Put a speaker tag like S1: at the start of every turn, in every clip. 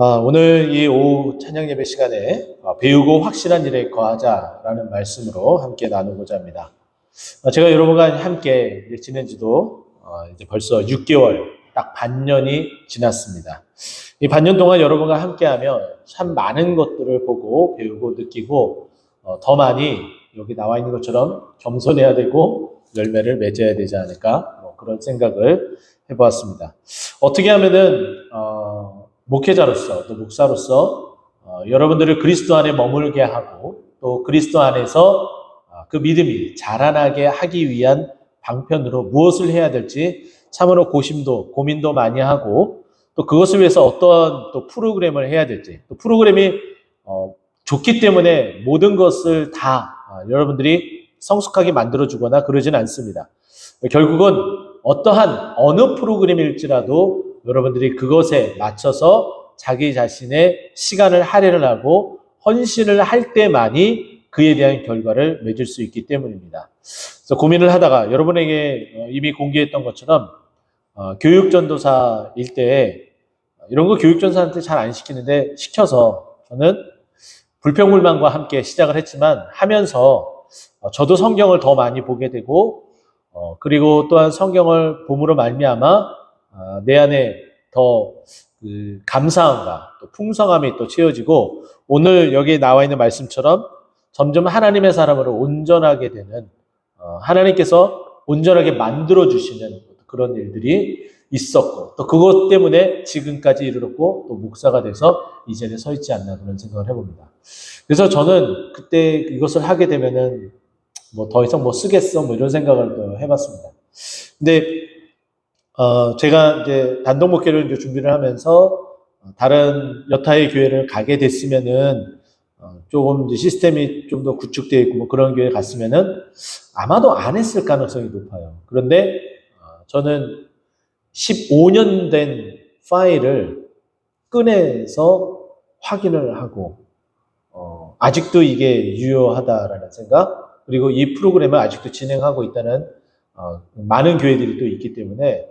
S1: 오늘 이 오후 찬양 예배 시간에 배우고 확실한 일에 거하자라는 말씀으로 함께 나누고자 합니다. 제가 여러분과 함께 지낸 지도 이제 벌써 6개월, 딱 반년이 지났습니다. 이 반년 동안 여러분과 함께하면 참 많은 것들을 보고 배우고 느끼고 더 많이 여기 나와 있는 것처럼 겸손해야 되고 열매를 맺어야 되지 않을까 그런 생각을 해보았습니다. 어떻게 하면은 목회자로서 또 목사로서 여러분들을 그리스도 안에 머물게 하고 또 그리스도 안에서 그 믿음이 자라나게 하기 위한 방편으로 무엇을 해야 될지 참으로 고민도 많이 하고 또 그것을 위해서 어떤 또 프로그램을 해야 될지 또 프로그램이 좋기 때문에 모든 것을 다 여러분들이 성숙하게 만들어주거나 그러진 않습니다. 결국은 어떠한 어느 프로그램일지라도 여러분들이 그것에 맞춰서 자기 자신의 시간을 할애를 하고 헌신을 할 때만이 그에 대한 결과를 맺을 수 있기 때문입니다. 그래서 고민을 하다가 여러분에게 이미 공개했던 것처럼 교육전도사 일대에 이런 거 교육전도사한테 잘 안 시키는데 시켜서 저는 불평불만과 함께 시작을 했지만 하면서 저도 성경을 더 많이 보게 되고 그리고 또한 성경을 봄으로 말미암아 내 안에 더 감사함과 또 풍성함이 또 채워지고 오늘 여기 나와 있는 말씀처럼 점점 하나님의 사람으로 온전하게 되는 하나님께서 온전하게 만들어주시는 그런 일들이 있었고 또 그것 때문에 지금까지 이르렀고 또 목사가 돼서 이 자리에 서 있지 않나 그런 생각을 해봅니다. 그래서 저는 그때 이것을 하게 되면은 더 이상 쓰겠어 이런 생각을 또 해봤습니다. 근데 제가 이제 단독 목회를 이제 준비를 하면서 다른 여타의 교회를 가게 됐으면은 조금 이제 시스템이 좀 더 구축되어 있고 그런 교회 갔으면은 아마도 안 했을 가능성이 높아요. 그런데 저는 15년 된 파일을 꺼내서 확인을 하고 아직도 이게 유효하다라는 생각 그리고 이 프로그램을 아직도 진행하고 있다는 많은 교회들이 또 있기 때문에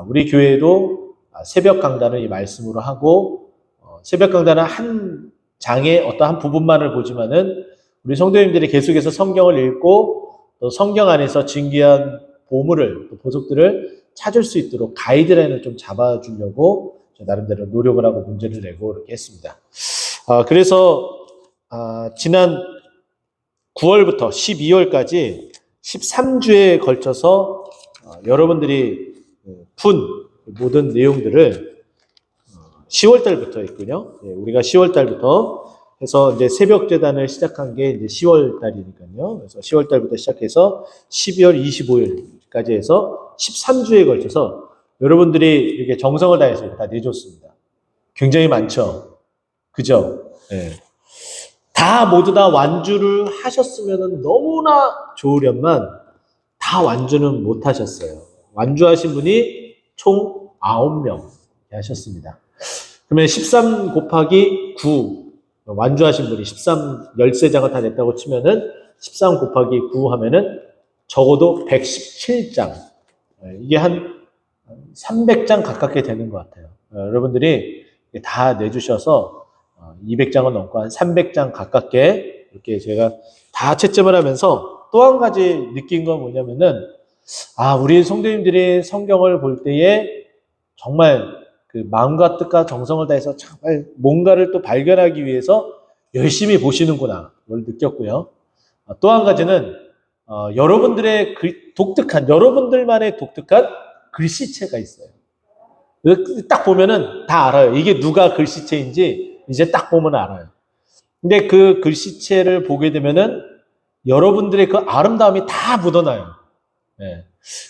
S1: 우리 교회도 새벽 강단을 이 말씀으로 하고 새벽 강단은 한 장의 어떤 한 부분만을 보지만은 우리 성도님들이 계속해서 성경을 읽고 또 성경 안에서 진귀한 보물을 또 보석들을 찾을 수 있도록 가이드라인을 좀 잡아주려고 나름대로 노력을 하고 문제를 내고 이렇게 했습니다. 그래서 지난 9월부터 12월까지 13주에 걸쳐서 여러분들이 푼 모든 내용들을 10월 달부터 했군요. 우리가 10월 달부터 해서 이제 새벽 재단을 시작한 게 이제 10월 달이니까요. 그래서 10월 달부터 시작해서 12월 25일까지 해서 13주에 걸쳐서 여러분들이 이렇게 정성을 다해서 다 내줬습니다. 굉장히 많죠. 그죠? 네. 다 모두 다 완주를 하셨으면 너무나 좋으련만 다 완주는 못 하셨어요. 완주하신 분이 총 9명 하셨습니다. 그러면 13 곱하기 9 완주하신 분이 13장을 다 냈다고 치면은 13 곱하기 9 하면은 적어도 117장. 이게 한 300장 가깝게 되는 것 같아요. 여러분들이 다 내주셔서 200장은 넘고 한 300장 가깝게 이렇게 제가 다 채점을 하면서 또 한 가지 느낀 건 뭐냐면은 우리 성도님들이 성경을 볼 때에 정말 그 마음과 뜻과 정성을 다해서 정말 뭔가를 또 발견하기 위해서 열심히 보시는구나 그걸 느꼈고요. 또 한 가지는 여러분들의 여러분들만의 독특한 글씨체가 있어요. 딱 보면은 다 알아요. 이게 누가 글씨체인지 이제 딱 보면 알아요. 근데 그 글씨체를 보게 되면은 여러분들의 그 아름다움이 다 묻어나요. 네.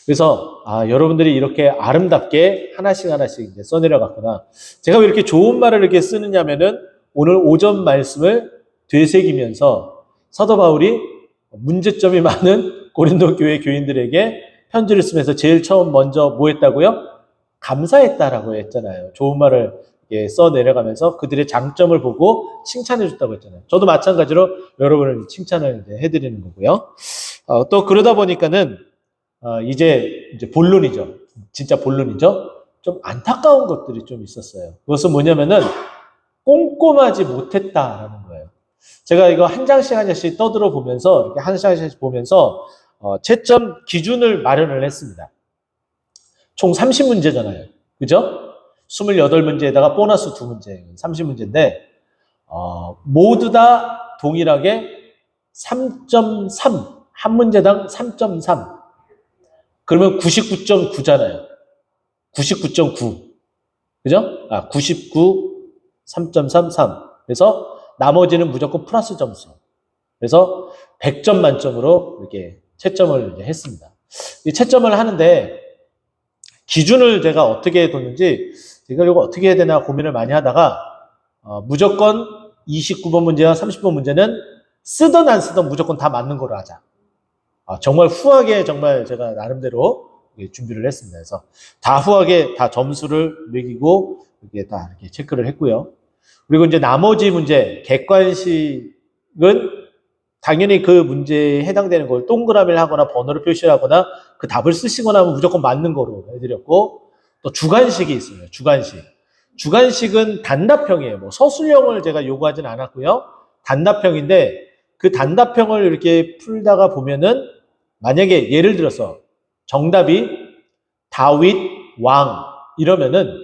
S1: 그래서 여러분들이 이렇게 아름답게 하나씩 이제 써내려갔구나. 제가 왜 이렇게 좋은 말을 이렇게 쓰느냐면은 오늘 오전 말씀을 되새기면서 사도 바울이 문제점이 많은 고린도 교회 교인들에게 편지를 쓰면서 제일 처음 먼저 뭐 했다고요? 감사했다라고 했잖아요. 좋은 말을 써내려가면서 그들의 장점을 보고 칭찬해줬다고 했잖아요. 저도 마찬가지로 여러분을 칭찬을 해드리는 거고요. 또 그러다 보니까는 이제 본론이죠. 진짜 본론이죠. 좀 안타까운 것들이 좀 있었어요. 그것은 뭐냐면은 꼼꼼하지 못했다라는 거예요. 제가 이거 한 장씩 한 장씩 떠들어 보면서 이렇게 한 장씩 보면서 채점 기준을 마련을 했습니다. 총 30문제잖아요. 그죠? 28문제에다가 보너스 2문제, 30문제인데 모두 다 동일하게 3.3, 한 문제당 3.3. 그러면 99.9잖아요. 99.9. 그죠? 99, 3.33. 그래서 나머지는 무조건 플러스 점수. 그래서 100점 만점으로 이렇게 채점을 이제 했습니다. 이 채점을 하는데 기준을 제가 어떻게 뒀는지 제가 이거 어떻게 해야 되나 고민을 많이 하다가 무조건 29번 문제와 30번 문제는 쓰던 안 쓰던 무조건 다 맞는 거로 하자. 정말 후하게 정말 제가 나름대로 준비를 했습니다. 그래서 다 후하게 다 점수를 매기고 이렇게 다 이렇게 체크를 했고요. 그리고 이제 나머지 문제, 객관식은 당연히 그 문제에 해당되는 걸 동그라미를 하거나 번호를 표시하거나 그 답을 쓰시거나 하면 무조건 맞는 거로 해드렸고, 또 주관식이 있어요. 주관식. 주관식은 단답형이에요. 뭐 서술형을 제가 요구하진 않았고요. 단답형인데 그 단답형을 이렇게 풀다가 보면은 만약에 예를 들어서 정답이 다윗 왕 이러면은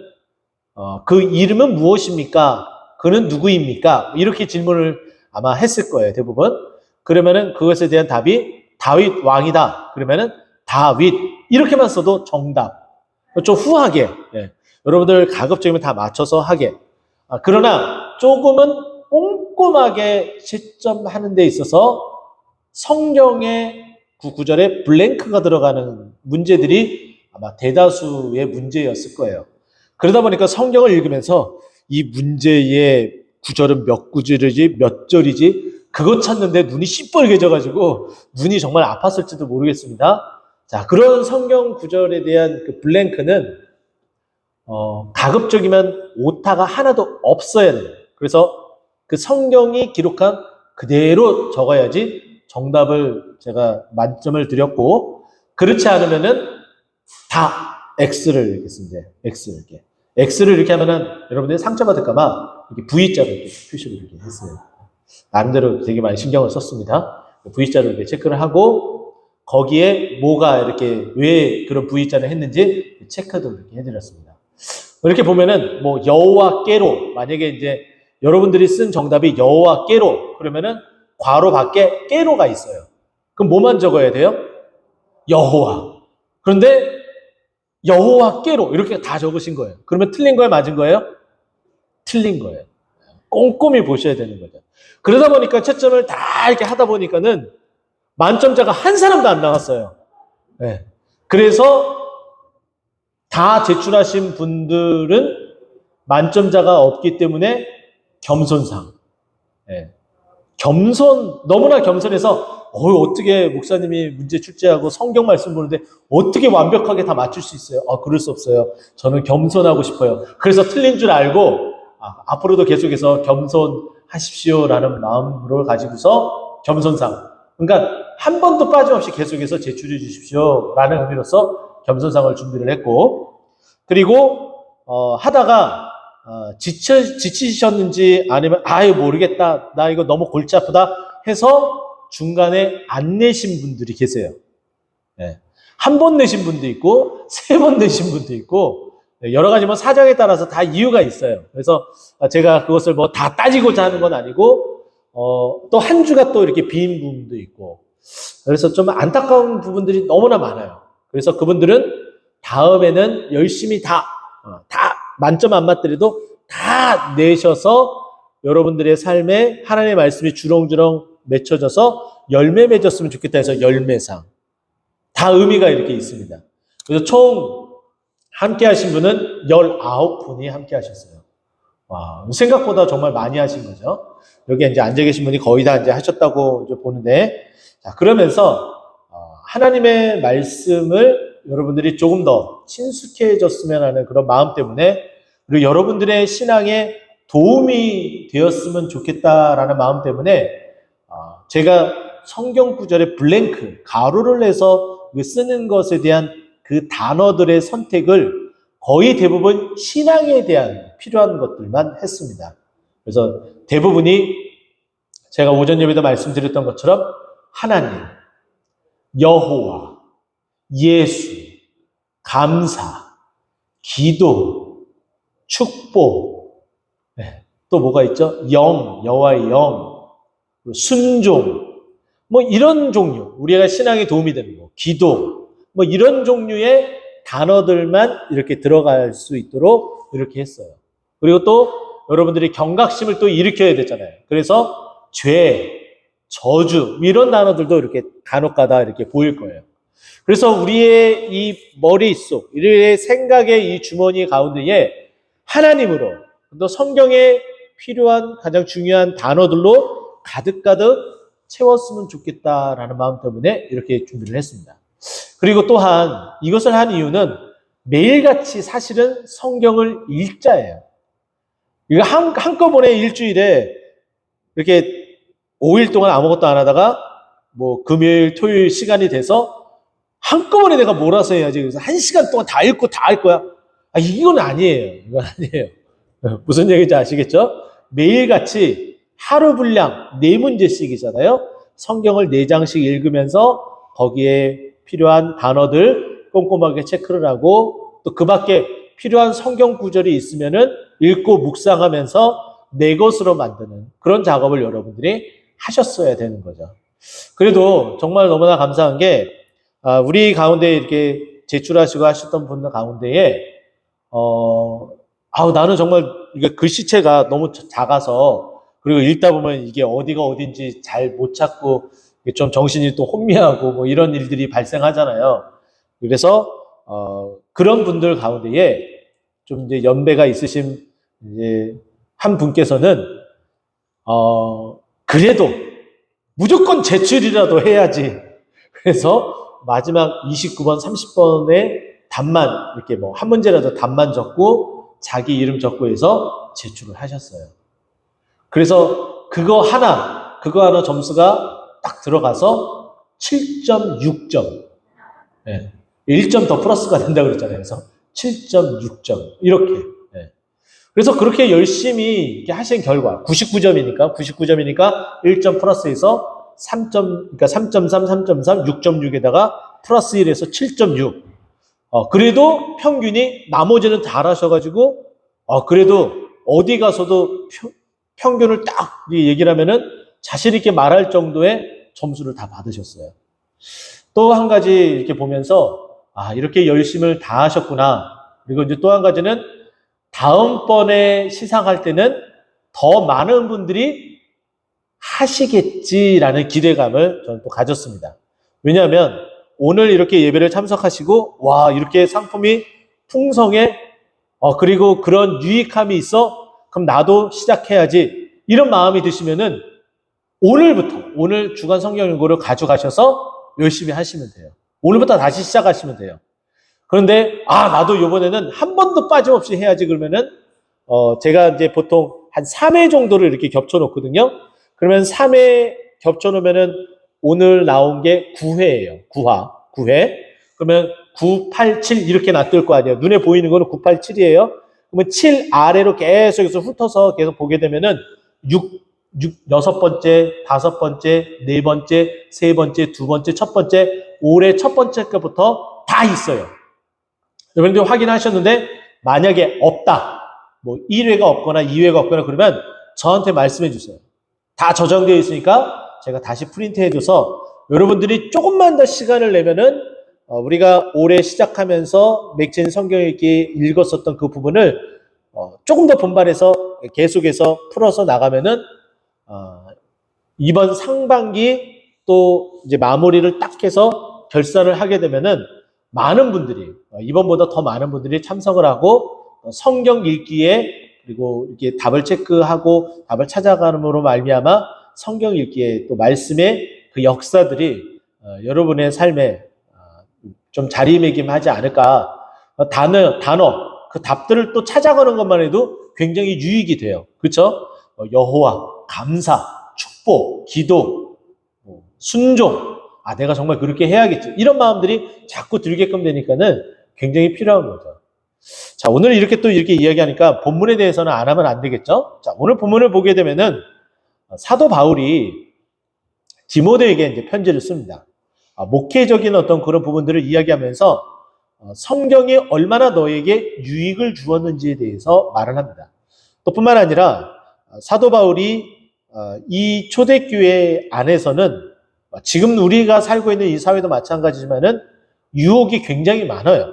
S1: 그 이름은 무엇입니까? 그는 누구입니까? 이렇게 질문을 아마 했을 거예요. 대부분. 그러면은 그것에 대한 답이 다윗 왕이다. 그러면은 다윗 이렇게만 써도 정답. 좀 후하게 여러분들 가급적이면 다 맞춰서 하게. 그러나 조금은 꼼꼼하게 채점하는 데 있어서 성경의 그 구절에 블랭크가 들어가는 문제들이 아마 대다수의 문제였을 거예요. 그러다 보니까 성경을 읽으면서 이 문제의 구절은 몇 구절이지 몇 절이지 그것 찾는데 눈이 시뻘개져가지고 눈이 정말 아팠을지도 모르겠습니다. 자, 그런 성경 구절에 대한 그 블랭크는 가급적이면 오타가 하나도 없어야 돼요. 그래서 그 성경이 기록한 그대로 적어야지 정답을 제가 만점을 드렸고, 그렇지 않으면은 다 X를 이렇게 씁니다. X를 이렇게 하면은 여러분들이 상처받을까봐 이렇게 V자로 이렇게 표시를 이렇게 했어요. 나름대로 되게 많이 신경을 썼습니다. V자로 이렇게 체크를 하고 거기에 뭐가 이렇게 왜 그런 V자를 했는지 체크도 이렇게 해드렸습니다. 이렇게 보면은 뭐 여호와께로 만약에 이제 여러분들이 쓴 정답이 여호와께로 그러면은 괄호 밖에 깨로가 있어요. 그럼 뭐만 적어야 돼요? 여호와. 그런데 여호와께로 이렇게 다 적으신 거예요. 그러면 틀린 거예요? 맞은 거예요? 틀린 거예요. 꼼꼼히 보셔야 되는 거죠. 그러다 보니까 채점을 다 이렇게 하다 보니까는 만점자가 한 사람도 안 나왔어요. 네. 그래서 다 제출하신 분들은 만점자가 없기 때문에 겸손상. 네. 너무나 겸손해서 어떻게 목사님이 문제 출제하고 성경 말씀 보는데 어떻게 완벽하게 다 맞출 수 있어요? 그럴 수 없어요. 저는 겸손하고 싶어요. 그래서 틀린 줄 알고 앞으로도 계속해서 겸손하십시오라는 마음으로 가지고서 겸손상. 그러니까 한 번도 빠짐없이 계속해서 제출해 주십시오라는 의미로서 겸손상을 준비를 했고, 그리고 하다가 지치셨는지 아니면 모르겠다 나 이거 너무 골치 아프다 해서 중간에 안 내신 분들이 계세요. 네. 한 번 내신 분도 있고 3번 내신 분도 있고 여러 가지 뭐 사정에 따라서 다 이유가 있어요. 그래서 제가 그것을 뭐 다 따지고자 하는 건 아니고 또 한 주가 또 이렇게 빈 부분도 있고 그래서 좀 안타까운 부분들이 너무나 많아요. 그래서 그분들은 다음에는 열심히 다 만점 안 맞더라도 다 내셔서 여러분들의 삶에 하나님의 말씀이 주렁주렁 맺혀져서 열매 맺었으면 좋겠다 해서 열매상. 다 의미가 이렇게 있습니다. 그래서 총 함께 하신 분은 19분이 함께 하셨어요. 와, 생각보다 정말 많이 하신 거죠. 여기 이제 앉아 계신 분이 거의 다 이제 하셨다고 이제 보는데, 자, 그러면서 하나님의 말씀을 여러분들이 조금 더 친숙해졌으면 하는 그런 마음 때문에, 그리고 여러분들의 신앙에 도움이 되었으면 좋겠다라는 마음 때문에 제가 성경 구절의 블랭크, 가로를 내서 쓰는 것에 대한 그 단어들의 선택을 거의 대부분 신앙에 대한 필요한 것들만 했습니다. 그래서 대부분이 제가 오전 예배도 말씀드렸던 것처럼 하나님, 여호와, 예수, 감사, 기도, 축복, 네. 또 뭐가 있죠? 영, 여호와의 영, 순종, 뭐 이런 종류, 우리가 신앙에 도움이 되는 거, 기도, 뭐 이런 종류의 단어들만 이렇게 들어갈 수 있도록 이렇게 했어요. 그리고 또 여러분들이 경각심을 또 일으켜야 되잖아요. 그래서 죄, 저주 이런 단어들도 이렇게 간혹가다 이렇게 보일 거예요. 그래서 우리의 이 머릿속, 우리의 생각의 이 주머니 가운데에 하나님으로 또 성경에 필요한 가장 중요한 단어들로 가득가득 채웠으면 좋겠다라는 마음 때문에 이렇게 준비를 했습니다. 그리고 또한 이것을 한 이유는 매일같이 사실은 성경을 읽자예요. 이거 한꺼번에 일주일에 이렇게 5일 동안 아무것도 안 하다가 뭐 금요일, 토요일 시간이 돼서 한꺼번에 내가 몰아서 해야지. 그래서 1시간 동안 다 읽고 다 할 거야. 이건 아니에요. 이건 아니에요. 무슨 얘기인지 아시겠죠? 매일같이 하루 분량 4문제씩이잖아요. 성경을 4장씩 읽으면서 거기에 필요한 단어들 꼼꼼하게 체크를 하고 또 그 밖에 필요한 성경 구절이 있으면은 읽고 묵상하면서 내 것으로 만드는 그런 작업을 여러분들이 하셨어야 되는 거죠. 그래도 정말 너무나 감사한 게 우리 가운데 이렇게 제출하시고 하셨던 분들 가운데에 나는 정말 이게 글씨체가 너무 작아서 그리고 읽다 보면 이게 어디가 어딘지 잘 못 찾고 좀 정신이 또 혼미하고 뭐 이런 일들이 발생하잖아요. 그래서 그런 분들 가운데에 좀 이제 연배가 있으신 이제 한 분께서는 그래도 무조건 제출이라도 해야지. 그래서 마지막 29번, 30번에 답만 이렇게 뭐 한 문제라도 답만 적고 자기 이름 적고 해서 제출을 하셨어요. 그래서 그거 하나 점수가 딱 들어가서 7.6점. 네. 1점 더 플러스가 된다고 그랬잖아요. 그래서 7.6점. 이렇게. 네. 그래서 그렇게 열심히 이렇게 하신 결과 99점이니까 1점 플러스해서 3.3, 3.3, 6.6에다가 플러스 1에서 7.6. 그래도 평균이 나머지는 다 하셔가지고 그래도 어디 가서도 평균을 딱 얘기를 하면은 자신 있게 말할 정도의 점수를 다 받으셨어요. 또 한 가지 이렇게 보면서 이렇게 열심을 다 하셨구나. 그리고 이제 또 한 가지는 다음번에 시상할 때는 더 많은 분들이 하시겠지라는 기대감을 저는 또 가졌습니다. 왜냐하면 오늘 이렇게 예배를 참석하시고 이렇게 상품이 풍성해 그리고 그런 유익함이 있어 그럼 나도 시작해야지 이런 마음이 드시면은 오늘 주간 성경 연구를 가져가셔서 열심히 하시면 돼요. 오늘부터 다시 시작하시면 돼요. 그런데 나도 이번에는 한 번도 빠짐없이 해야지 그러면은 제가 이제 보통 한 3회 정도를 이렇게 겹쳐 놓거든요. 그러면 3회 겹쳐 놓으면은 오늘 나온 게 9회예요. 9회. 그러면 9, 8, 7 이렇게 놔둘 거 아니에요. 눈에 보이는 거는 9, 8, 7이에요. 그러면 7 아래로 계속해서 훑어서 계속 보게 되면은 6번째, 5번째, 4번째, 3번째, 2번째, 첫 번째, 올해 첫 번째 거부터 다 있어요. 여러분들 확인하셨는데 만약에 없다. 뭐 1회가 없거나 2회가 없거나 그러면 저한테 말씀해 주세요. 다 저장되어 있으니까 제가 다시 프린트해줘서 여러분들이 조금만 더 시간을 내면은 우리가 올해 시작하면서 맥진 성경 읽기 읽었었던 그 부분을 조금 더 분발해서 계속해서 풀어서 나가면은 이번 상반기 또 이제 마무리를 딱 해서 결산을 하게 되면은 많은 분들이 이번보다 더 많은 분들이 참석을 하고 성경 읽기에 그리고 이렇게 답을 체크하고 답을 찾아가는으로 말미암아 성경 읽기에 또 말씀의 그 역사들이 여러분의 삶에 좀 자리매김하지 않을까. 단어 그 답들을 또 찾아가는 것만 해도 굉장히 유익이 돼요. 그렇죠? 여호와, 감사, 축복, 기도, 순종. 내가 정말 그렇게 해야겠지. 이런 마음들이 자꾸 들게끔 되니까는 굉장히 필요한 거죠. 자, 오늘 이렇게 또 이렇게 이야기하니까 본문에 대해서는 안 하면 안 되겠죠? 자, 오늘 본문을 보게 되면은 사도 바울이 디모데에게 이제 편지를 씁니다. 목회적인 어떤 그런 부분들을 이야기하면서 성경이 얼마나 너에게 유익을 주었는지에 대해서 말을 합니다. 또 뿐만 아니라 사도 바울이 이 초대교회 안에서는 지금 우리가 살고 있는 이 사회도 마찬가지지만은 유혹이 굉장히 많아요.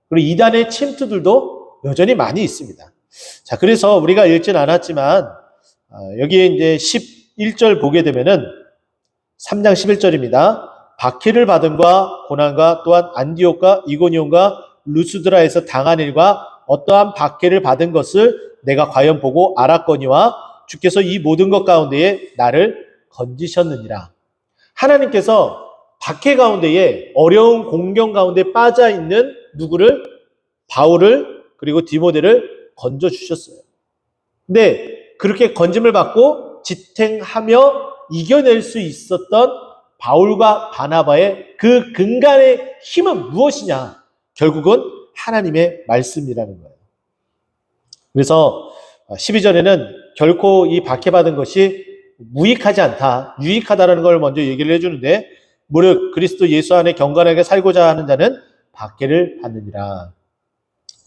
S1: 그리고 이단의 침투들도 여전히 많이 있습니다. 자, 그래서 우리가 읽진 않았지만 여기에 이제 11절 보게 되면은 3장 11절입니다. 박해를 받음과 고난과 또한 안디옥과 이고니온과 루스드라에서 당한 일과 어떠한 박해를 받은 것을 내가 과연 보고 알았거니와 주께서 이 모든 것 가운데에 나를 건지셨느니라. 하나님께서 박해 가운데에 어려운 공경 가운데 빠져 있는 누구를? 바울을 그리고 디모데를 건져주셨어요. 근데 그렇게 건짐을 받고 지탱하며 이겨낼 수 있었던 바울과 바나바의 그 근간의 힘은 무엇이냐? 결국은 하나님의 말씀이라는 거예요. 그래서 12절에는 결코 이 박해받은 것이 무익하지 않다, 유익하다라는 걸 먼저 얘기를 해주는데, 무릇 그리스도 예수 안에 경건하게 살고자 하는 자는 박해를 받느니라.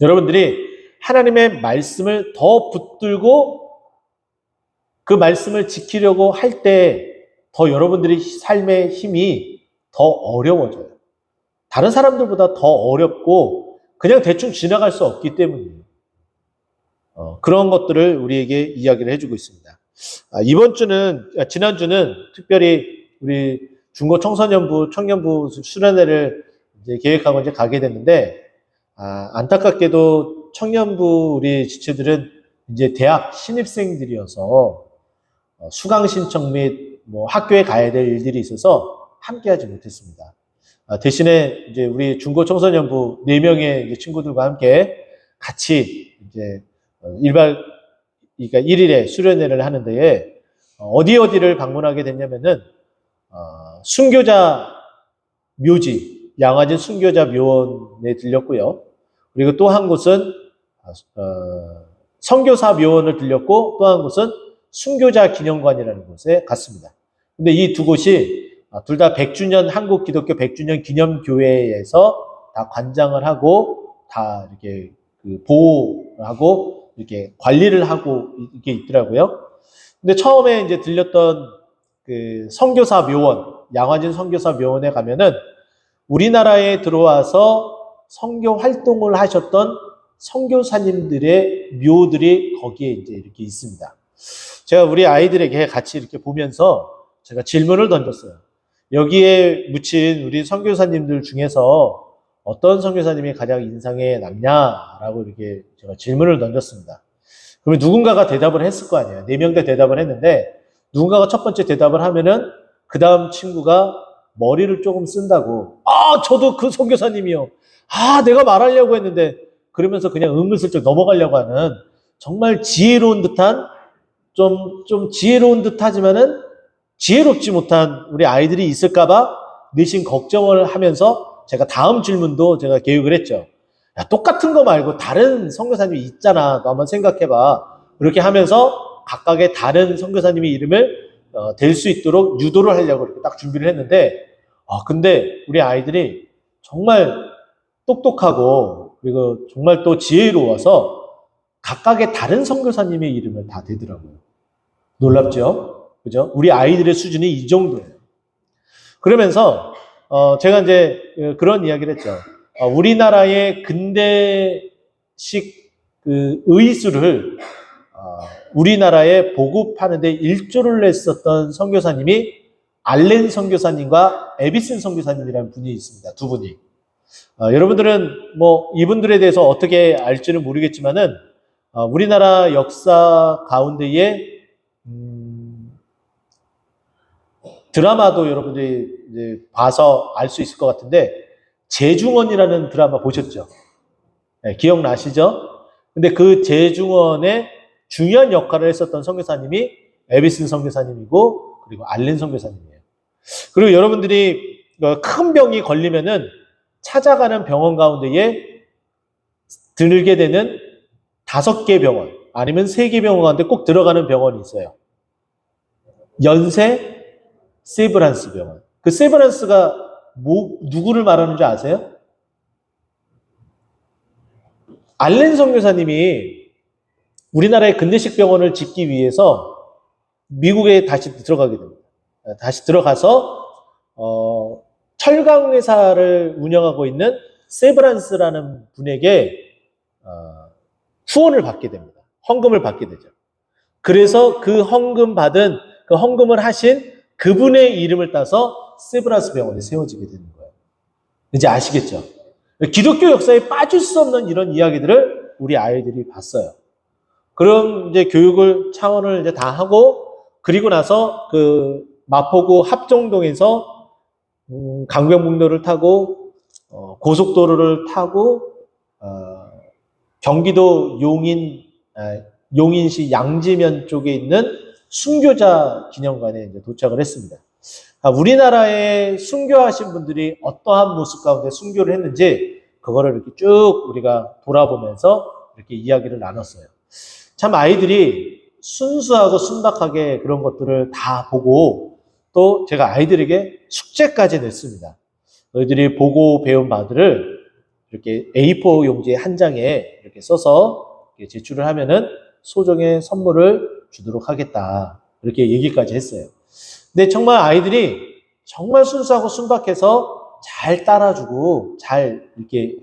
S1: 여러분들이 하나님의 말씀을 더 붙들고 그 말씀을 지키려고 할 때 더 여러분들이 삶의 힘이 더 어려워져요. 다른 사람들보다 더 어렵고 그냥 대충 지나갈 수 없기 때문이에요. 그런 것들을 우리에게 이야기를 해주고 있습니다. 지난주는 특별히 우리 중고 청소년부, 청년부 수련회를 이제 계획하고 이제 가게 됐는데, 안타깝게도 청년부 우리 지체들은 이제 대학 신입생들이어서 수강 신청 및 뭐 학교에 가야 될 일들이 있어서 함께하지 못했습니다. 대신에 이제 우리 중고 청소년부 4명의 친구들과 함께 같이 이제 그러니까 1일에 수련회를 하는 데에 어디를 방문하게 됐냐면은 순교자 묘지, 양화진 순교자 묘원에 들렸고요. 그리고 또 한 곳은 선교사 묘원을 들렸고, 또 한 곳은 순교자 기념관이라는 곳에 갔습니다. 근데 이 두 곳이 둘 다 100주년 한국 기독교 100주년 기념교회에서 다 관장을 하고 다 이렇게 보호하고 이렇게 관리를 하고 이게 있더라고요. 근데 처음에 이제 들렸던 그 선교사 묘원, 양화진 선교사 묘원에 가면은 우리나라에 들어와서 선교 활동을 하셨던 선교사님들의 묘들이 거기에 이제 이렇게 있습니다. 제가 우리 아이들에게 같이 이렇게 보면서 제가 질문을 던졌어요. 여기에 묻힌 우리 선교사님들 중에서 어떤 선교사님이 가장 인상에 남냐라고 이렇게 제가 질문을 던졌습니다. 그러면 누군가가 대답을 했을 거 아니에요. 4명 다 대답을 했는데, 누군가가 첫 번째 대답을 하면은 그 다음 친구가 머리를 조금 쓴다고, 저도 그 선교사님이요. 내가 말하려고 했는데, 그러면서 그냥 은근슬쩍 넘어가려고 하는, 정말 지혜로운 듯한, 좀 지혜로운 듯 하지만은 지혜롭지 못한 우리 아이들이 있을까봐 내심 걱정을 하면서 제가 다음 질문도 제가 계획을 했죠. 야, 똑같은 거 말고 다른 선교사님이 있잖아. 너 한번 생각해봐. 그렇게 하면서 각각의 다른 선교사님의 이름을 댈 수 있도록 유도를 하려고 이렇게 딱 준비를 했는데, 근데 우리 아이들이 정말 똑똑하고 그리고 정말 또 지혜로워서 각각의 다른 선교사님의 이름을 다 대더라고요. 놀랍죠? 그죠? 우리 아이들의 수준이 이 정도예요. 그러면서 제가 이제 그런 이야기를 했죠. 우리나라의 근대식 그 의술을 우리나라에 보급하는데 일조를 냈었던 선교사님이 알렌 선교사님과 에비슨 선교사님이라는 분이 있습니다. 두 분이. 여러분들은 뭐 이분들에 대해서 어떻게 알지는 모르겠지만은 우리나라 역사 가운데에 드라마도 여러분들이 이제 봐서 알 수 있을 것 같은데, 재중원이라는 드라마 보셨죠? 네, 기억나시죠? 근데 그 재중원의 중요한 역할을 했었던 선교사님이 에비슨 선교사님이고, 그리고 알렌 선교사님이에요. 그리고 여러분들이 큰 병이 걸리면은 찾아가는 병원 가운데에 들게 되는 5개 병원 아니면 3개 병원 가운데 꼭 들어가는 병원이 있어요. 연세 세브란스 병원. 그 세브란스가 누구를 말하는 줄 아세요? 알렌 선교사님이 우리나라의 근대식 병원을 짓기 위해서 미국에 다시 들어가게 됩니다. 다시 들어가서 철강 회사를 운영하고 있는 세브란스라는 분에게 후원을 받게 됩니다. 헌금을 받게 되죠. 그래서 그 헌금을 하신 그분의 이름을 따서 세브란스 병원이 세워지게 되는 거예요. 이제 아시겠죠? 기독교 역사에 빠질 수 없는 이런 이야기들을 우리 아이들이 봤어요. 그럼 이제 교육을 차원을 이제 다 하고, 그리고 나서 그 마포구 합정동에서 강변북로를 타고 고속도로를 타고 경기도 용인시 양지면 쪽에 있는 순교자 기념관에 이제 도착을 했습니다. 우리나라에 순교하신 분들이 어떠한 모습 가운데 순교를 했는지 그거를 이렇게 쭉 우리가 돌아보면서 이렇게 이야기를 나눴어요. 참 아이들이 순수하고 순박하게 그런 것들을 다 보고, 또 제가 아이들에게 숙제까지 냈습니다. 너희들이 보고 배운 바들을 이렇게 A4 용지 한 장에 이렇게 써서 이렇게 제출을 하면은 소정의 선물을 주도록 하겠다. 이렇게 얘기까지 했어요. 근데 정말 아이들이 정말 순수하고 순박해서 잘 따라주고, 잘 이렇게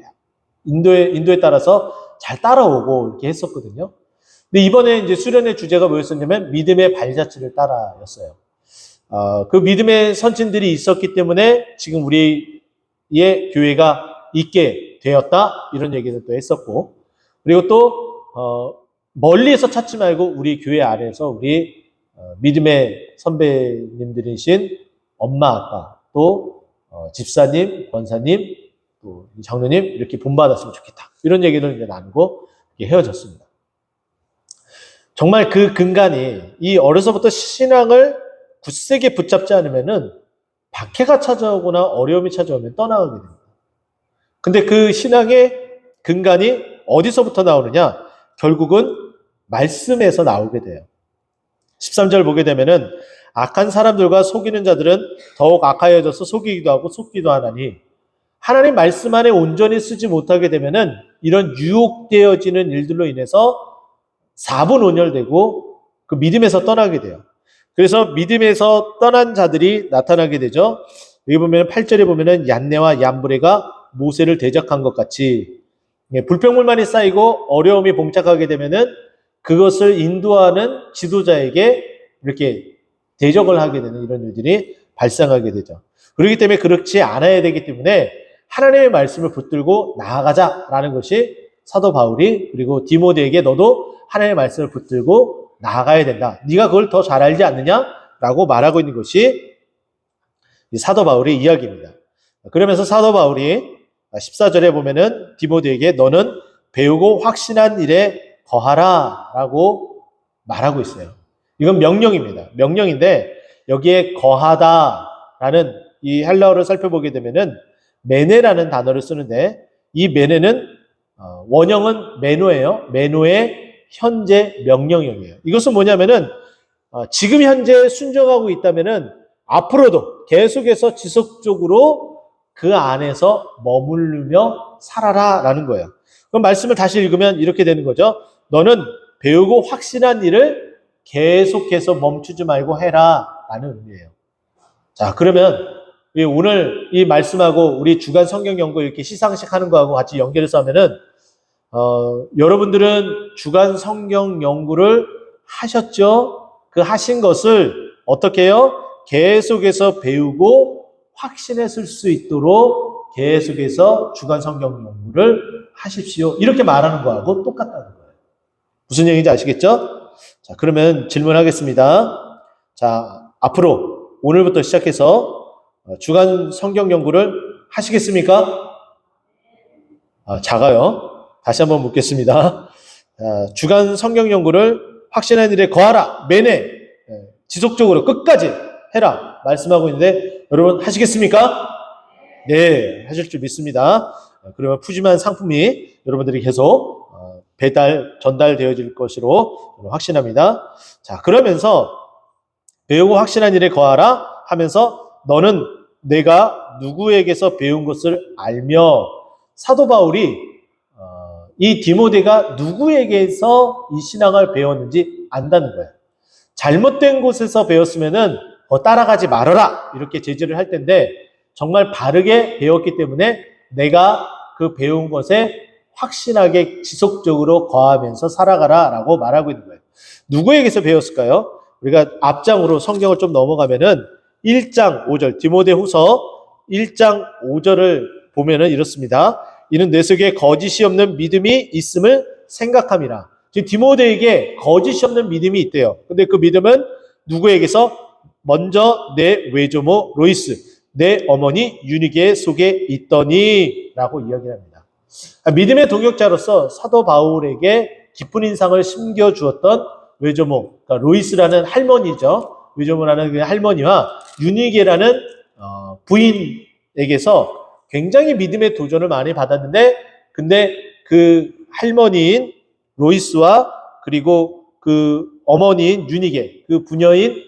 S1: 인도에 따라서 잘 따라오고 이렇게 했었거든요. 근데 이번에 이제 수련의 주제가 뭐였었냐면 믿음의 발자취를 따라였어요. 그 믿음의 선진들이 있었기 때문에 지금 우리의 교회가 있게 되었다. 이런 얘기를 또 했었고, 그리고 또 멀리에서 찾지 말고 우리 교회 안에서 우리 믿음의 선배님들이신 엄마, 아빠, 또 집사님, 권사님, 또 장로님 이렇게 본받았으면 좋겠다. 이런 얘기를 이제 나누고 헤어졌습니다. 정말 그 근간이 이 어려서부터 신앙을 굳세게 붙잡지 않으면은 박해가 찾아오거나 어려움이 찾아오면 떠나가게 됩니다. 근데 그 신앙의 근간이 어디서부터 나오느냐? 결국은 말씀에서 나오게 돼요. 13절 보게 되면은 악한 사람들과 속이는 자들은 더욱 악하여져서 속이기도 하고 속기도 하나니, 하나님 말씀 안에 온전히 쓰지 못하게 되면은 이런 유혹되어지는 일들로 인해서 4분 온열되고 그 믿음에서 떠나게 돼요. 그래서 믿음에서 떠난 자들이 나타나게 되죠. 여기 보면 8절에 보면은 얀네와 얀브레가 모세를 대적한 것 같이, 불평물만이 쌓이고 어려움이 봉착하게 되면은 그것을 인도하는 지도자에게 이렇게 대적을 하게 되는 이런 일들이 발생하게 되죠. 그렇기 때문에 그렇지 않아야 되기 때문에 하나님의 말씀을 붙들고 나아가자라는 것이 사도 바울이, 그리고 디모데에게 너도 하나님의 말씀을 붙들고 나아가야 된다. 네가 그걸 더 잘 알지 않느냐라고 말하고 있는 것이 사도 바울의 이야기입니다. 그러면서 사도 바울이 14절에 보면은 디모데에게 너는 배우고 확신한 일에 거하라 라고 말하고 있어요. 이건 명령입니다. 명령인데 여기에 거하다라는 이 헬라어를 살펴보게 되면은 메네라는 단어를 쓰는데, 이 메네는 원형은 메노예요. 메노의 현재 명령형이에요. 이것은 뭐냐면은 지금 현재 순종하고 있다면은 앞으로도 계속해서 지속적으로 그 안에서 머무르며 살아라라는 거예요. 그럼 말씀을 다시 읽으면 이렇게 되는 거죠. 너는 배우고 확신한 일을 계속해서 멈추지 말고 해라라는 의미예요. 자, 그러면 오늘 이 말씀하고 우리 주간 성경 연구 이렇게 시상식 하는 거하고 같이 연결해서 하면은 여러분들은 주간 성경 연구를 하셨죠? 그 하신 것을 어떻게 해요? 계속해서 배우고 확신했을 수 있도록 계속해서 주간 성경 연구를 하십시오. 이렇게 말하는 거하고 똑같다는 거예요. 무슨 얘기인지 아시겠죠? 자, 그러면 질문하겠습니다. 자, 앞으로 오늘부터 시작해서 주간 성경 연구를 하시겠습니까? 작아요. 다시 한번 묻겠습니다. 주간 성경 연구를 확신한 일에 거하라. 매내 지속적으로 끝까지 해라 말씀하고 있는데 여러분 하시겠습니까? 네, 하실 줄 믿습니다. 그러면 푸짐한 상품이 여러분들이 계속 전달되어질 것으로 확신합니다. 자, 그러면서 배우고 확신한 일에 거하라 하면서 너는 내가 누구에게서 배운 것을 알며, 사도 바울이 이 디모데가 누구에게서 이 신앙을 배웠는지 안다는 거예요. 잘못된 곳에서 배웠으면은 따라가지 말아라 이렇게 제지를 할 텐데, 정말 바르게 배웠기 때문에 내가 그 배운 것에 확신하게 지속적으로 거하면서 살아가라 라고 말하고 있는 거예요. 누구에게서 배웠을까요? 우리가 앞장으로 성경을 좀 넘어가면은 1장 5절, 디모데후서 1장 5절을 보면은 이렇습니다. 이는 내 속에 거짓이 없는 믿음이 있음을 생각함이라. 지금 디모데에게 거짓이 없는 믿음이 있대요. 근데 그 믿음은 누구에게서? 먼저 내 외조모 로이스, 내 어머니 유니게 속에 있더니 라고 이야기합니다. 믿음의 동역자로서 사도 바울에게 깊은 인상을 심겨주었던 외조모, 그러니까 로이스라는 할머니죠. 외조모라는 그 할머니와 유니게라는 부인에게서 굉장히 믿음의 도전을 많이 받았는데, 근데 그 할머니인 로이스와 그리고 그 어머니인 유니게, 그 부녀인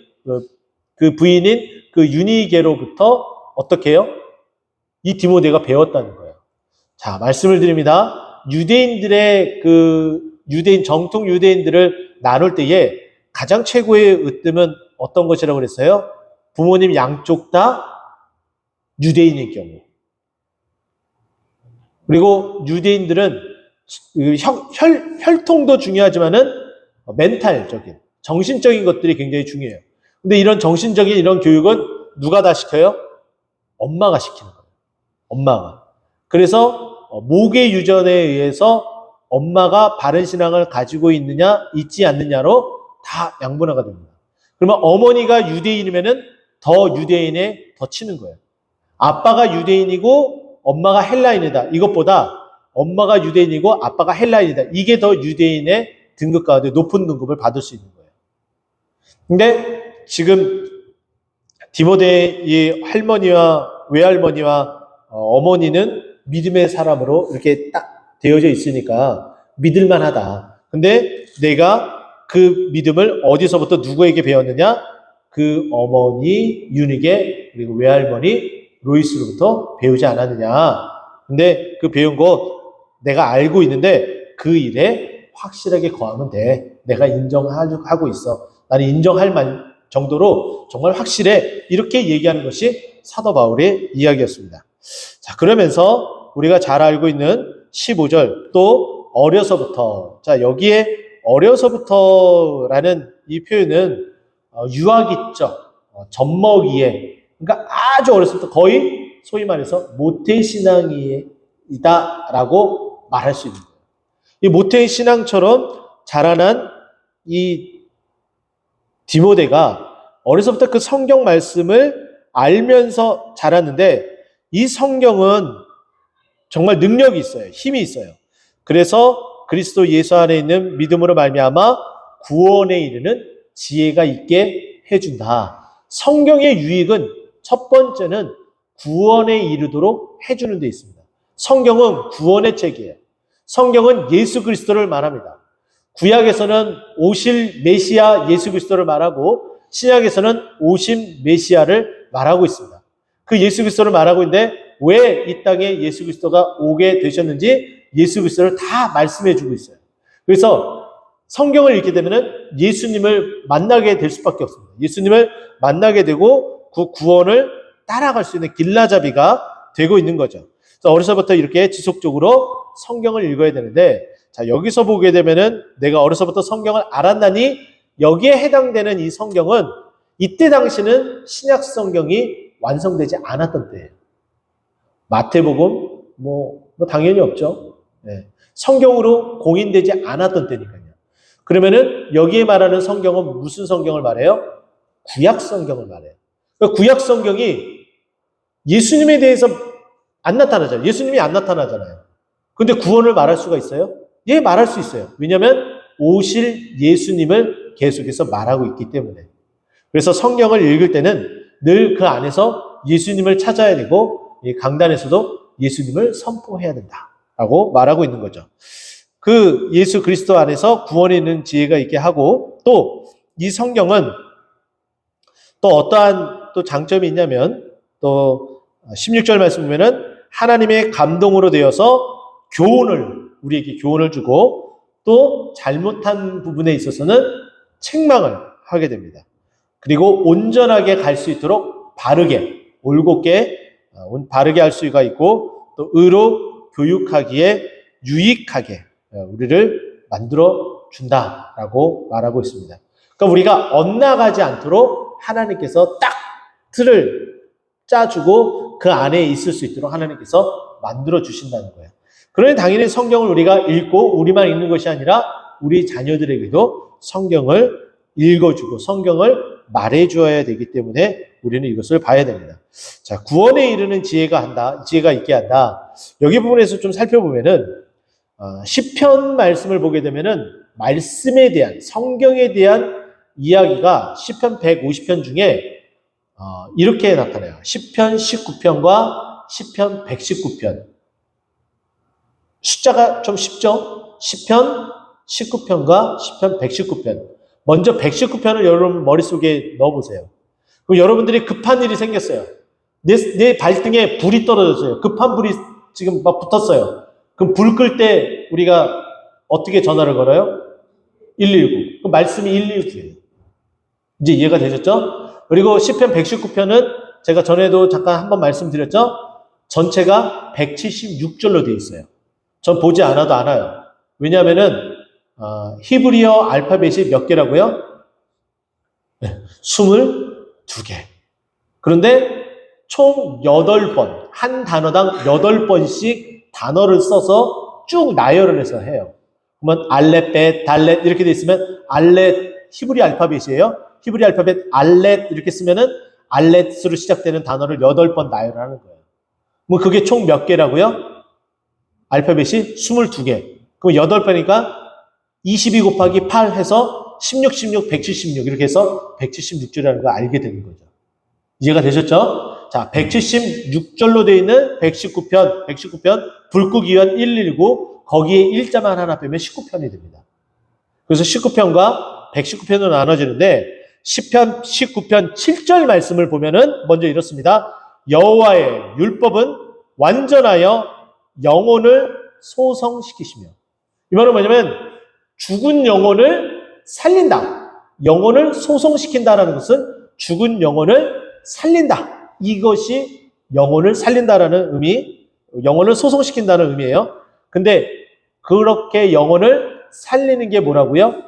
S1: 그 부인인 그 유니게로부터 어떻게 해요? 이 디모데가 배웠다는 거예요. 자, 말씀을 드립니다. 유대인들의 정통 유대인들을 나눌 때에 가장 최고의 으뜸은 어떤 것이라고 그랬어요? 부모님 양쪽 다 유대인일 경우. 그리고 유대인들은 혈통도 중요하지만은 멘탈적인, 정신적인 것들이 굉장히 중요해요. 근데 이런 정신적인 이런 교육은 누가 다 시켜요? 엄마가 시키는 거예요. 엄마가. 그래서 모계 유전에 의해서 엄마가 바른 신앙을 가지고 있지 않느냐로 다 양분화가 됩니다. 그러면 어머니가 유대인이면은 더 유대인에 더 치는 거예요. 아빠가 유대인이고 엄마가 헬라인이다. 이것보다 엄마가 유대인이고 아빠가 헬라인이다. 이게 더 유대인의 등급 가운데 높은 등급을 받을 수 있는 거예요. 근데 지금 디모데의 할머니와 외할머니와 어머니는 믿음의 사람으로 이렇게 딱 되어져 있으니까 믿을만하다. 근데 내가 그 믿음을 어디서부터 누구에게 배웠느냐? 그 어머니 유니게 그리고 외할머니 로이스로부터 배우지 않았느냐. 근데 그 배운 거 내가 알고 있는데 그 일에 확실하게 거하면 돼. 내가 인정하고 있어. 나는 인정할 정도로 정말 확실해. 이렇게 얘기하는 것이 사도 바울의 이야기였습니다. 자, 그러면서 우리가 잘 알고 있는 15절 또 어려서부터, 자, 여기에 어려서부터라는 이 표현은 유아기적, 젖먹이에, 그러니까 아주 어렸을 때 거의 소위 말해서 모태신앙이다라고 말할 수 있는 거예요. 이 모태신앙처럼 자라난 이 디모데가 어려서부터 그 성경 말씀을 알면서 자랐는데, 이 성경은 정말 능력이 있어요. 힘이 있어요. 그래서 그리스도 예수 안에 있는 믿음으로 말미암아 구원에 이르는 지혜가 있게 해준다. 성경의 유익은 첫 번째는 구원에 이르도록 해주는 데 있습니다. 성경은 구원의 책이에요. 성경은 예수 그리스도를 말합니다. 구약에서는 오실 메시아 예수 그리스도를 말하고 신약에서는 오신 메시아를 말하고 있습니다. 그 예수 그리스도를 말하고 있는데 왜 이 땅에 예수 그리스도가 오게 되셨는지 예수 그리스도를 다 말씀해 주고 있어요. 그래서 성경을 읽게 되면 예수님을 만나게 될 수밖에 없습니다. 예수님을 만나게 되고 그 구원을 따라갈 수 있는 길라잡이가 되고 있는 거죠. 그래서 어려서부터 이렇게 지속적으로 성경을 읽어야 되는데, 자, 여기서 보게 되면은 내가 어려서부터 성경을 알았나니 여기에 해당되는 이 성경은 이때 당시는 신약 성경이 완성되지 않았던 때예요. 마태복음 뭐 당연히 없죠. 네. 성경으로 공인되지 않았던 때니까요. 그러면은 여기에 말하는 성경은 무슨 성경을 말해요? 구약 성경을 말해요. 그러니까 구약 성경이 예수님에 대해서 안 나타나잖아요. 예수님이 안 나타나잖아요. 근데 구원을 말할 수가 있어요? 예, 말할 수 있어요. 왜냐하면 오실 예수님을 계속해서 말하고 있기 때문에. 그래서 성경을 읽을 때는 늘 그 안에서 예수님을 찾아야 되고, 이 강단에서도 예수님을 선포해야 된다라고 말하고 있는 거죠. 그 예수 그리스도 안에서 구원에 있는 지혜가 있게 하고, 또 이 성경은 또 어떠한 또 장점이 있냐면, 또 16절 말씀 보면은 하나님의 감동으로 되어서 우리에게 교훈을 주고, 또 잘못한 부분에 있어서는 책망을 하게 됩니다. 그리고 온전하게 갈 수 있도록 올곧게 바르게 할 수가 있고, 또 의로 교육하기에 유익하게 우리를 만들어 준다라고 말하고 있습니다. 그러니까 우리가 엇나가지 않도록 하나님께서 딱 틀을 짜주고 그 안에 있을 수 있도록 하나님께서 만들어 주신다는 거예요. 그러니 당연히 성경을 우리가 읽고 우리만 읽는 것이 아니라 우리 자녀들에게도 성경을 읽어주고 성경을 말해주어야 되기 때문에 우리는 이것을 봐야 됩니다. 자, 구원에 이르는 지혜가 있게 한다. 여기 부분에서 좀 살펴보면은 시편 말씀을 보게 되면은 말씀에 대한, 성경에 대한 이야기가 시편 150편 중에 이렇게 나타나요. 시편 19편과 시편 119편. 숫자가 좀 쉽죠? 시편 19편과 시편 119편. 먼저 119편을 여러분 머릿속에 넣어보세요. 그럼 여러분들이 급한 일이 생겼어요. 내 발등에 불이 떨어졌어요. 급한 불이 지금 막 붙었어요. 그럼 불 끌 때 우리가 어떻게 전화를 걸어요? 119. 그 말씀이 119예요. 이제 이해가 되셨죠? 그리고 시편 119편은 제가 전에도 잠깐 한번 말씀드렸죠? 전체가 176절로 되어 있어요. 전 보지 않아도 알아요. 왜냐하면은 히브리어 알파벳이 몇 개라고요? 22개. 그런데 총 8번, 한 단어당 8번씩 단어를 써서 쭉 나열을 해서 해요. 그러면 알렛, 벳, 달렛 이렇게 돼 있으면 알렛 히브리 알파벳이에요. 히브리 알파벳 알렛 이렇게 쓰면은 알렛으로 시작되는 단어를 8번 나열하는 거예요. 뭐 그게 총 몇 개라고요? 알파벳이 22개. 그럼 8번이니까 22 곱하기 8 해서 16, 16, 176 이렇게 해서 176절이라는 걸 알게 되는 거죠. 이해가 되셨죠? 자, 176절로 되어 있는 119편 불 끄기 위한 119 거기에 일자만 하나 빼면 19편이 됩니다. 그래서 19편과 119편으로 나눠지는데 시편 19편 7절 말씀을 보면은 먼저 이렇습니다. 여호와의 율법은 완전하여 영혼을 소성시키시며, 이 말은 뭐냐면 죽은 영혼을 살린다. 영혼을 소성시킨다라는 것은 죽은 영혼을 살린다. 이것이 영혼을 살린다라는 의미, 영혼을 소성시킨다는 의미예요. 근데 그렇게 영혼을 살리는 게 뭐라고요?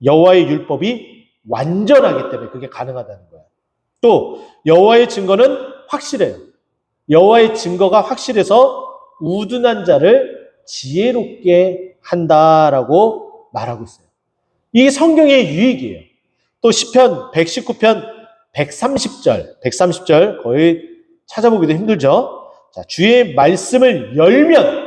S1: 여호와의 율법이 완전하기 때문에 그게 가능하다는 거예요. 또 여호와의 증거는 확실해요. 여호와의 증거가 확실해서 우둔한 자를 지혜롭게 한다라고 말하고 있어요. 이게 성경의 유익이에요. 또 시편 119편 130절 거의 찾아보기도 힘들죠. 자, 주의 말씀을 열면,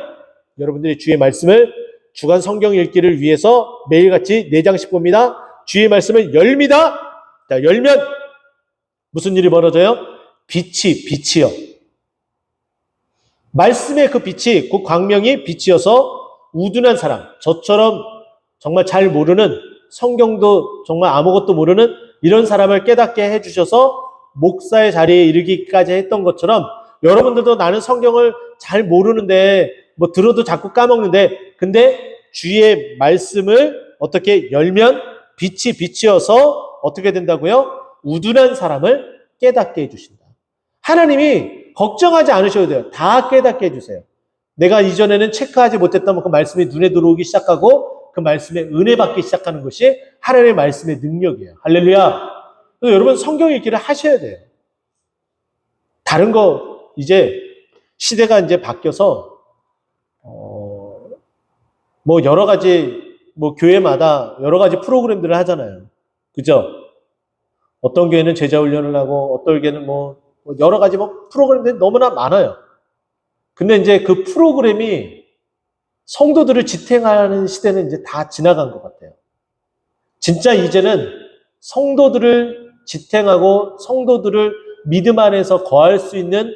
S1: 여러분들이 주의 말씀을 주간 성경 읽기를 위해서 매일같이 4장씩 봅니다. 주의 말씀을 열미다. 자, 열면 무슨 일이 벌어져요? 빛이요. 말씀의 그 빛이, 그 광명이 빛이어서 우둔한 사람, 저처럼 정말 잘 모르는, 성경도 정말 아무것도 모르는 이런 사람을 깨닫게 해주셔서 목사의 자리에 이르기까지 했던 것처럼, 여러분들도 나는 성경을 잘 모르는데 뭐 들어도 자꾸 까먹는데, 근데 주의 말씀을 어떻게 열면 빛이어서 어떻게 된다고요? 우둔한 사람을 깨닫게 해주신다. 하나님이 걱정하지 않으셔도 돼요. 다 깨닫게 해주세요. 내가 이전에는 체크하지 못했던 그 말씀이 눈에 들어오기 시작하고 그 말씀에 은혜 받기 시작하는 것이 하나님의 말씀의 능력이에요. 할렐루야. 그래서 여러분 성경 읽기를 하셔야 돼요. 다른 거 이제 시대가 이제 바뀌어서 뭐 여러 가지 뭐 교회마다 여러 가지 프로그램들을 하잖아요. 그죠? 어떤 교회는 제자 훈련을 하고 어떤 교회는 뭐 여러 가지 뭐 프로그램들이 너무나 많아요. 근데 이제 그 프로그램이 성도들을 지탱하는 시대는 이제 다 지나간 것 같아요. 진짜 이제는 성도들을 지탱하고 성도들을 믿음 안에서 거할 수 있는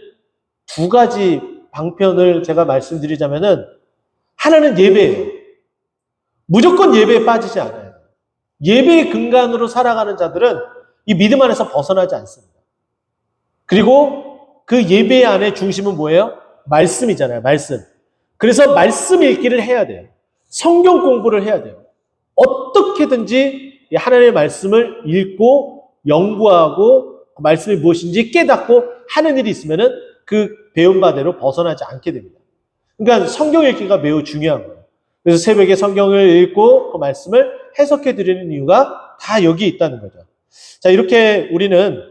S1: 두 가지 방편을 제가 말씀드리자면은 하나는 예배예요. 무조건 예배에 빠지지 않아요. 예배의 근간으로 살아가는 자들은 이 믿음 안에서 벗어나지 않습니다. 그리고 그 예배 안에 중심은 뭐예요? 말씀이잖아요. 말씀. 그래서 말씀 읽기를 해야 돼요. 성경 공부를 해야 돼요. 어떻게든지 하나님의 말씀을 읽고 연구하고 그 말씀이 무엇인지 깨닫고 하는 일이 있으면은 그 배운 바대로 벗어나지 않게 됩니다. 그러니까 성경 읽기가 매우 중요한 거예요. 그래서 새벽에 성경을 읽고 그 말씀을 해석해 드리는 이유가 다 여기 있다는 거죠. 자, 이렇게 우리는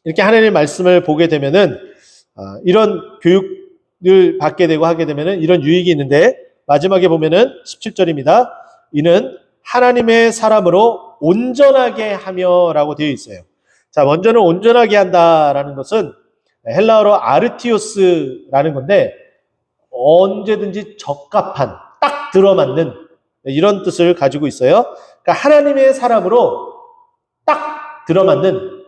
S1: 이렇게 하나님의 말씀을 보게 되면은 이런 교육을 받게 되고 하게 되면은 이런 유익이 있는데 마지막에 보면은 17절입니다. 이는 하나님의 사람으로 온전하게 하며라고 되어 있어요. 자, 먼저는 온전하게 한다라는 것은 헬라어로 아르티오스라는 건데 언제든지 적합한, 딱 들어맞는 이런 뜻을 가지고 있어요. 그러니까 하나님의 사람으로 딱 들어맞는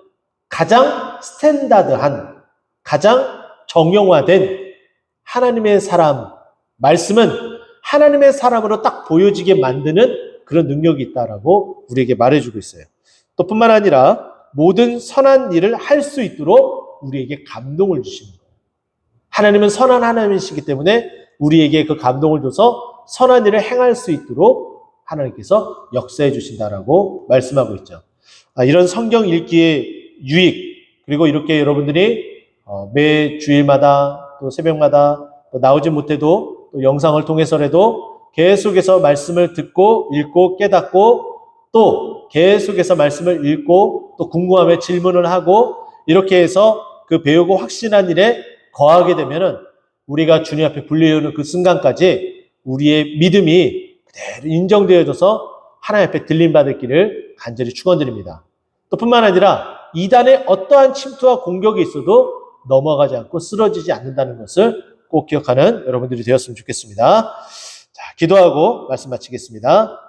S1: 가장 스탠다드한, 가장 정형화된 하나님의 사람, 말씀은 하나님의 사람으로 딱 보여지게 만드는 그런 능력이 있다라고 우리에게 말해주고 있어요. 또 뿐만 아니라 모든 선한 일을 할 수 있도록 우리에게 감동을 주시는 거예요. 하나님은 선한 하나님이시기 때문에 우리에게 그 감동을 줘서 선한 일을 행할 수 있도록 하나님께서 역사해 주신다라고 말씀하고 있죠. 이런 성경 읽기의 유익, 그리고 이렇게 여러분들이 매 주일마다 또 새벽마다 또 나오지 못해도 또 영상을 통해서라도 계속해서 말씀을 듣고 읽고 깨닫고 또 계속해서 말씀을 읽고 또 궁금하면 질문을 하고 이렇게 해서 그 배우고 확신한 일에 거하게 되면은 우리가 주님 앞에 불려오는 그 순간까지 우리의 믿음이 그대로 인정되어져서 하나님 앞에 들림받을 길을 간절히 축원드립니다. 또 뿐만 아니라 이단의 어떠한 침투와 공격이 있어도 넘어가지 않고 쓰러지지 않는다는 것을 꼭 기억하는 여러분들이 되었으면 좋겠습니다. 자, 기도하고 말씀 마치겠습니다.